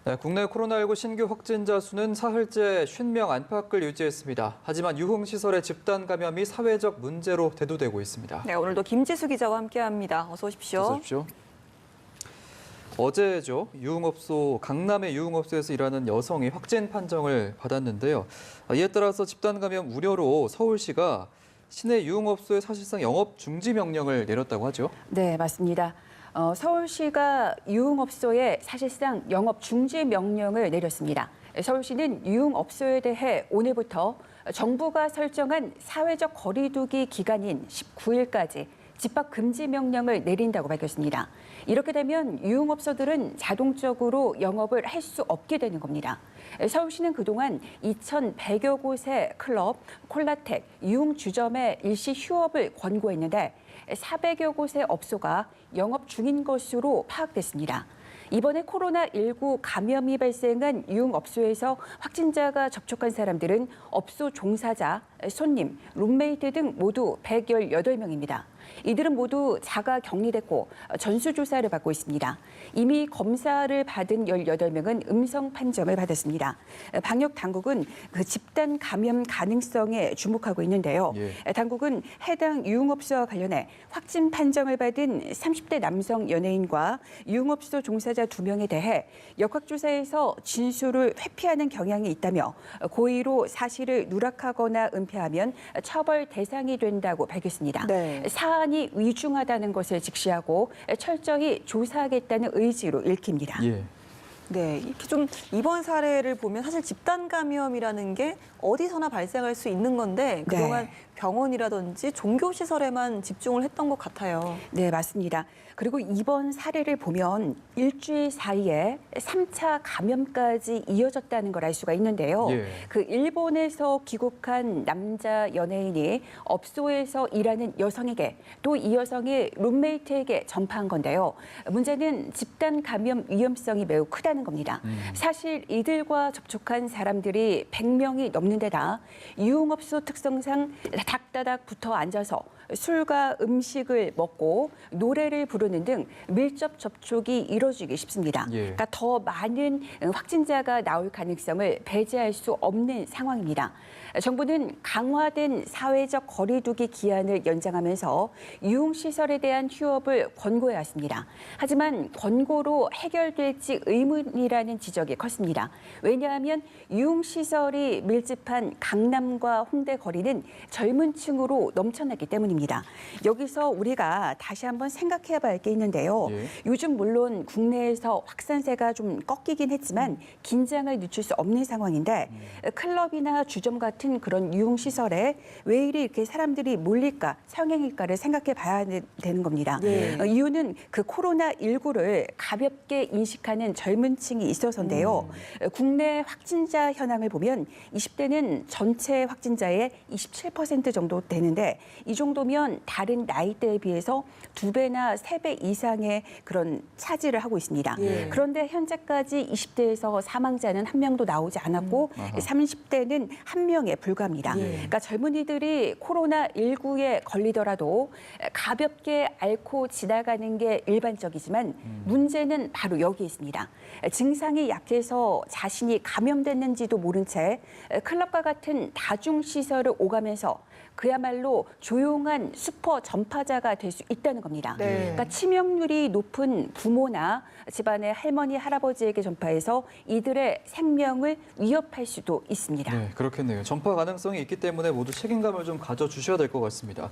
네, 국내 코로나19 신규 확진자 수는 사흘째 50명 안팎을 유지했습니다. 하지만 유흥시설의 집단 감염이 사회적 문제로 대두되고 있습니다. 네, 오늘도 김지수 기자와 함께합니다. 어서 오십시오. 어서 오십시오. 어제죠. 강남의 유흥업소에서 일하는 여성이 확진 판정을 받았는데요. 이에 따라서 집단 감염 우려로 서울시가 시내 유흥업소에 사실상 영업 중지 명령을 내렸다고 하죠. 네, 맞습니다. 서울시가 유흥업소에 사실상 영업 중지 명령을 내렸습니다. 서울시는 유흥업소에 대해 오늘부터 정부가 설정한 사회적 거리두기 기간인 19일까지 집합 금지 명령을 내린다고 밝혔습니다. 이렇게 되면 유흥업소들은 자동적으로 영업을 할 수 없게 되는 겁니다. 서울시는 그동안 2,100여 곳의 클럽, 콜라텍, 유흥주점의 일시 휴업을 권고했는데 400여 곳의 업소가 영업 중인 것으로 파악됐습니다. 이번에 코로나19 감염이 발생한 유흥업소에서 확진자가 접촉한 사람들은 업소 종사자, 손님, 룸메이트 등 모두 118명입니다. 이들은 모두 자가 격리됐고 전수조사를 받고 있습니다. 이미 검사를 받은 18명은 음성 판정을 받았습니다. 방역 당국은 그 집단 감염 가능성에 주목하고 있는데요. 당국은 해당 유흥업소와 관련해 확진 판정을 받은 30대 남성 연예인과 유흥업소 종사자 2명에 대해 역학조사에서 진술을 회피하는 경향이 있다며 고의로 사실을 누락하거나 은폐하면 처벌 대상이 된다고 밝혔습니다. 네. 사안이 위중하다는 것을 직시하고 철저히 조사하겠다는 의지로 읽힙니다. 네, 이렇게 좀 이번 사례를 보면 사실 집단 감염이라는 게 어디서나 발생할 수 있는 건데 그동안 병원이라든지 종교시설에만 집중을 했던 것 같아요. 네, 맞습니다. 그리고 이번 사례를 보면 일주일 사이에 3차 감염까지 이어졌다는 걸 알 수가 있는데요. 그 일본에서 귀국한 남자 연예인이 업소에서 일하는 여성에게 또 이 여성이 룸메이트에게 전파한 건데요. 문제는 집단 감염 위험성이 매우 크다는 겁니다. 사실 이들과 접촉한 사람들이 100명이 넘는 데다 유흥업소 특성상 닥다닥 붙어 앉아서 술과 음식을 먹고 노래를 부르는 등 밀접 접촉이 이뤄지기 쉽습니다. 그러니까 더 많은 확진자가 나올 가능성을 배제할 수 없는 상황입니다. 정부는 강화된 사회적 거리두기 기한을 연장하면서 유흥시설에 대한 휴업을 권고해 왔습니다. 하지만 권고로 해결될지 의문이라는 지적이 컸습니다. 왜냐하면 유흥시설이 밀집한 강남과 홍대 거리는 젊은 층으로 넘쳐나기 때문입니다. 여기서 우리가 다시 한번 생각해 봐야 할 게 있는데요. 요즘 물론 국내에서 확산세가 좀 꺾이긴 했지만 긴장을 늦출 수 없는 상황인데 클럽이나 주점 같은 그런 유흥시설에 왜 이렇게 사람들이 몰릴까, 성행일까를 생각해 봐야 되는 겁니다. 이유는 그 코로나19를 가볍게 인식하는 젊은 층이 있어서인데요. 국내 확진자 현황을 보면 20대는 전체 확진자의 27% 정도 되는데 이 정도면 다른 나이대에 비해서 2배나 3배 이상의 그런 차지를 하고 있습니다. 그런데 현재까지 20대에서 사망자는 1명도 나오지 않았고 30대는 1명에 불과합니다. 그러니까 젊은이들이 코로나19에 걸리더라도 가볍게 앓고 지나가는 게 일반적이지만 문제는 바로 여기 있습니다. 증상이 약해서 자신이 감염됐는지도 모른 채 클럽과 같은 다중시설을 오가면서 그야말로 조용한 슈퍼 전파자가 될 수 있다는 겁니다. 그러니까 치명률이 높은 부모나 집안의 할머니, 할아버지에게 전파해서 이들의 생명을 위협할 수도 있습니다. 네, 그렇겠네요. 전파 가능성이 있기 때문에 모두 책임감을 좀 가져주셔야 될 것 같습니다.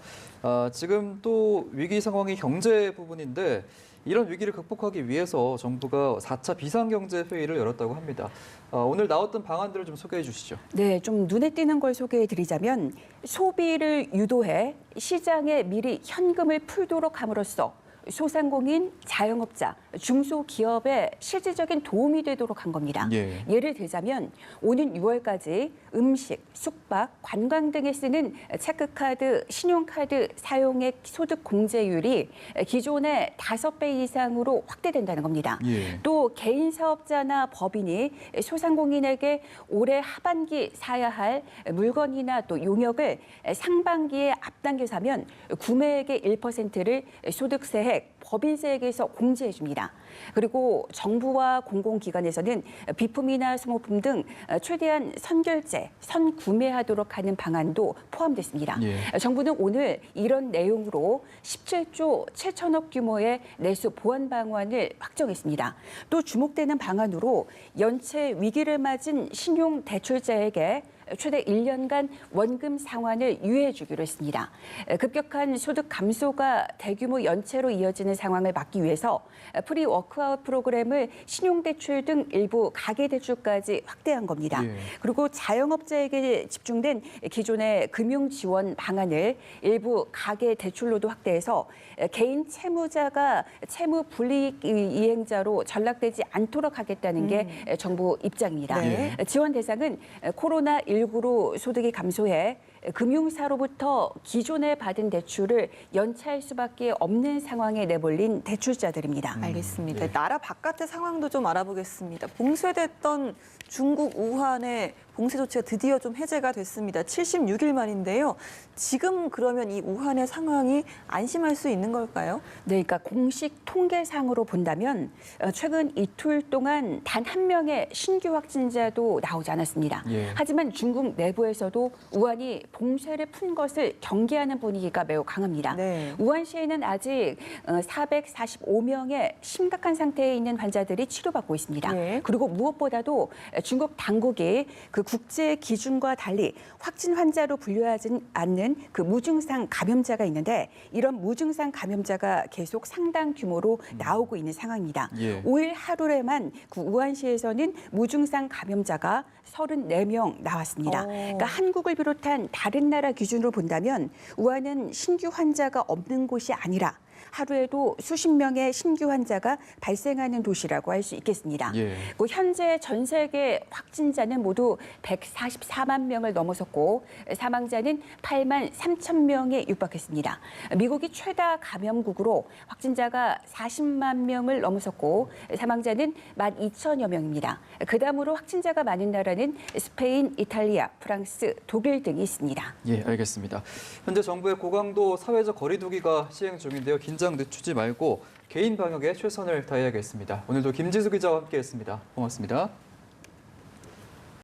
지금 또 위기 상황이 경제 부분인데 이런 위기를 극복하기 위해서 정부가 4차 비상경제회의를 열었다고 합니다. 오늘 나왔던 방안들을 좀 소개해 주시죠. 네, 좀 눈에 띄는 걸 소개해 드리자면 소비를 유도해 시장에 미리 현금을 풀도록 함으로써 소상공인, 자영업자, 중소기업에 실질적인 도움이 되도록 한 겁니다. 예를 들자면 오는 6월까지 음식, 숙박, 관광 등에 쓰는 체크카드, 신용카드 사용액 소득 공제율이 기존의 5배 이상으로 확대된다는 겁니다. 또 개인 사업자나 법인이 소상공인에게 올해 하반기 사야 할 물건이나 또 용역을 상반기에 앞당겨 사면 구매액의 1%를 소득세액, 법인세액에서 공제해 줍니다. 그리고 정부와 공공기관에서는 비품이나 소모품 등 최대한 선결제, 선구매하도록 하는 방안도 포함됐습니다. 예. 정부는 오늘 이런 내용으로 17조 7천억 규모의 내수 보완 방안을 확정했습니다. 또 주목되는 방안으로 연체 위기를 맞은 신용 대출자에게 최대 1년간 원금 상환을 유예해 주기로 했습니다. 급격한 소득 감소가 대규모 연체로 이어지는 상황을 막기 위해서 프리 워크아웃 프로그램을 신용대출 등 일부 가계대출까지 확대한 겁니다. 예. 그리고 자영업자에게 집중된 기존의 금융 지원 방안을 일부 가계대출로도 확대해서 개인 채무자가 채무 불이익 이행자로 전락되지 않도록 하겠다는 게 정부 입장입니다. 네. 지원 대상은 코로나19로 소득이 감소해 금융사로부터 기존에 받은 대출을 연체할 수밖에 없는 상황에 내몰린 대출자들입니다. 알겠습니다. 네. 나라 바깥의 상황도 좀 알아보겠습니다. 봉쇄됐던 중국 우한의 봉쇄 조치가 드디어 좀 해제가 됐습니다. 76일 만인데요. 지금 그러면 이 우한의 상황이 안심할 수 있는 걸까요? 네, 그러니까 공식 통계상으로 본다면 최근 이틀 동안 단 한 명의 신규 확진자도 나오지 않았습니다. 예. 하지만 중국 내부에서도 우한이 봉쇄를 푼 것을 경계하는 분위기가 매우 강합니다. 네. 우한시에는 아직 445명의 심각한 상태에 있는 환자들이 치료받고 있습니다. 네. 그리고 무엇보다도 중국 당국이 그 국제 기준과 달리 확진 환자로 분류하지 않는 그 무증상 감염자가 있는데 이런 무증상 감염자가 계속 상당 규모로 나오고 있는 상황입니다. 예. 5일 하루에만 그 우한시에서는 무증상 감염자가 34명 나왔습니다. 그러니까 한국을 비롯한 다른 나라 기준으로 본다면 우한은 신규 환자가 없는 곳이 아니라 하루에도 수십 명의 신규 환자가 발생하는 도시라고 할 수 있겠습니다. 예. 현재 전 세계 확진자는 모두 144만 명을 넘어섰고 사망자는 8만 3천 명에 육박했습니다. 미국이 최다 감염국으로 확진자가 40만 명을 넘어섰고 사망자는 1만 2천여 명입니다. 그다음으로 확진자가 많은 나라는 스페인, 이탈리아, 프랑스, 독일 등이 있습니다. 예, 알겠습니다. 현재 정부의 고강도 사회적 거리두기가 시행 중인데요. 긴장 늦추지 말고 개인 방역에 최선을 다해야겠습니다. 오늘도 김지수 기자와 함께했습니다. 고맙습니다.